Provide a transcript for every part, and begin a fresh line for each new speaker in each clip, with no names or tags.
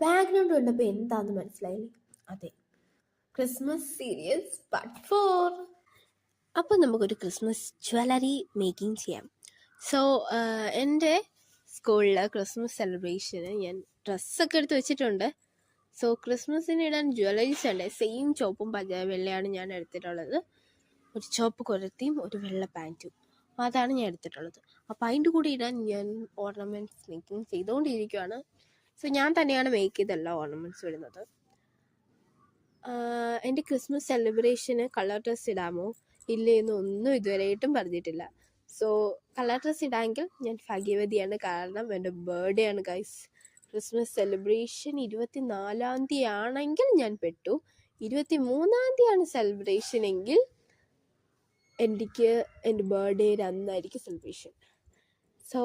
Background കണ്ടപ്പോൾ എന്താന്ന് മനസ്സിലായില്ലേ? അതെ, ക്രിസ്മസ് സീരീസ് പാർട്ട് 4. അപ്പോൾ നമുക്കൊരു ക്രിസ്മസ് ജ്വല്ലറി മേക്കിംഗ് ചെയ്യാം. സോ എൻ്റെ സ്കൂളിൽ ക്രിസ്മസ് സെലിബ്രേഷന് ഞാൻ ഡ്രസ്സൊക്കെ എടുത്ത് വെച്ചിട്ടുണ്ട്. സോ ക്രിസ്മസിന് ഇടാൻ ജ്വല്ലറീസ് ഉണ്ട്. സെയിം ചോപ്പും വെള്ളയാണ് ഞാൻ എടുത്തിട്ടുള്ളത്. ഒരു ചുവപ്പ് കുരത്തിയും ഒരു വെള്ള പാൻറ്റും, അതാണ് ഞാൻ എടുത്തിട്ടുള്ളത്. അപ്പോൾ അതിൻ്റെ കൂടെ ഇടാൻ ഞാൻ ഓർണമെൻറ്റ്സ് മേക്കിംഗ് ചെയ്തുകൊണ്ടിരിക്കുകയാണ്. സോ ഞാൻ തന്നെയാണ് മേക്ക് ചെയ്തെല്ലാം ഓർണമെൻറ്റ്സ് ഇടുന്നത്. എൻ്റെ ക്രിസ്മസ് സെലിബ്രേഷന് കളർ ഡ്രസ്സ് ഇടാമോ ഇല്ലേ എന്നൊന്നും ഇതുവരെയായിട്ടും പറഞ്ഞിട്ടില്ല. സോ കളർ ഡ്രസ്സ് ഇടാമെങ്കിൽ ഞാൻ ഭാഗ്യവതിയാണ്, കാരണം എൻ്റെ ബർത്ത്ഡേ ആണ് ഗൈസ്. ക്രിസ്മസ് സെലിബ്രേഷൻ 24-ാം തീയതി ആണെങ്കിൽ ഞാൻ പെട്ടു. 23-ാം തീയതിയാണ് സെലിബ്രേഷൻ എങ്കിൽ എനിക്ക് എൻ്റെ ബർത്ത്ഡേയുടെ അന്നായിരിക്കും സെലിബ്രേഷൻ. സോ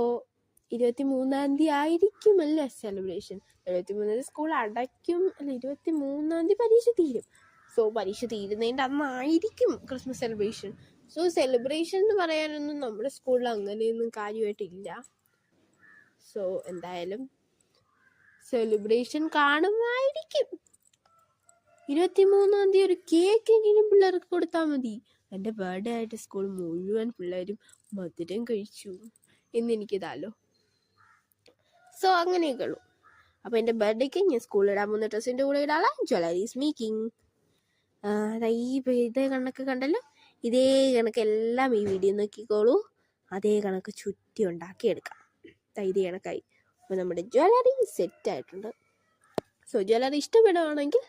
23-ാം തീയതി ആയിരിക്കുമല്ലേ സെലിബ്രേഷൻ. 23-ാം തീയതി സ്കൂൾ അടയ്ക്കും, അല്ല 23-ാം തീയതി പരീക്ഷ തീരും. സോ പരീക്ഷ തീരുന്നതിൻ്റെ അന്നായിരിക്കും ക്രിസ്മസ് സെലിബ്രേഷൻ. സോ സെലിബ്രേഷൻ എന്ന് പറയാനൊന്നും നമ്മുടെ സ്കൂളിൽ അങ്ങനെയൊന്നും കാര്യമായിട്ടില്ല. സോ എന്തായാലും സെലിബ്രേഷൻ കാണുമായിരിക്കും. 23-ാം തീയതി ഒരു കേക്ക് എങ്കിലും പിള്ളേർക്ക് കൊടുത്താൽ മതി. എൻ്റെ ബർത്ത്ഡേ ആയിട്ട് സ്കൂൾ മുഴുവൻ പിള്ളേരും മധുരം കഴിച്ചു എന്നെനിക്കിതാലോ. സോ അങ്ങനെയൊക്കെ ഉള്ളൂ. അപ്പോൾ എൻ്റെ ബർത്ത്ഡേക്ക് ഞാൻ സ്കൂളിലിടാൻ പോകുന്ന ഡ്രസ്സിൻ്റെ കൂടെ ഇടാനുള്ള ജ്വല്ലറീസ് മേക്കിംഗ് ഇതേ കണക്ക് കണ്ടല്ലോ. ഇതേ കണക്ക് എല്ലാം ഈ വീഡിയോ നോക്കിക്കോളൂ. അതേ കണക്ക് ചുറ്റി ഉണ്ടാക്കിയെടുക്കാം. ഇതേ കണക്കായി. അപ്പോൾ നമ്മുടെ ജ്വല്ലറി സെറ്റായിട്ടുണ്ട്. സോ ജ്വല്ലറി ഇഷ്ടപ്പെടുകയാണെങ്കിൽ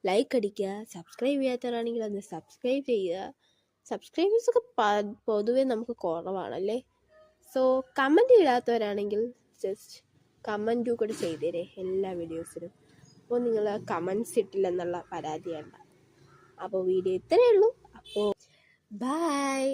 ലൈക്ക് അടിക്കുക. സബ്സ്ക്രൈബ് ചെയ്യാത്തവരാണെങ്കിൽ അന്ന് സബ്സ്ക്രൈബ് ചെയ്യുക. സബ്സ്ക്രൈബേഴ്സൊക്കെ പൊതുവെ നമുക്ക് കുറവാണല്ലേ. സോ കമൻറ്റ് ഇടാത്തവരാണെങ്കിൽ ജസ്റ്റ് കമൻറ്റും കൂടെ ചെയ്തേരെ എല്ലാ വീഡിയോസിനും. അപ്പോൾ നിങ്ങൾ കമൻറ്റ്സ് ഇട്ടില്ലെന്നുള്ള പരാതിയാണ്. അപ്പോൾ വീഡിയോ ഇത്രയേ ഉള്ളൂ. അപ്പോൾ ബൈ.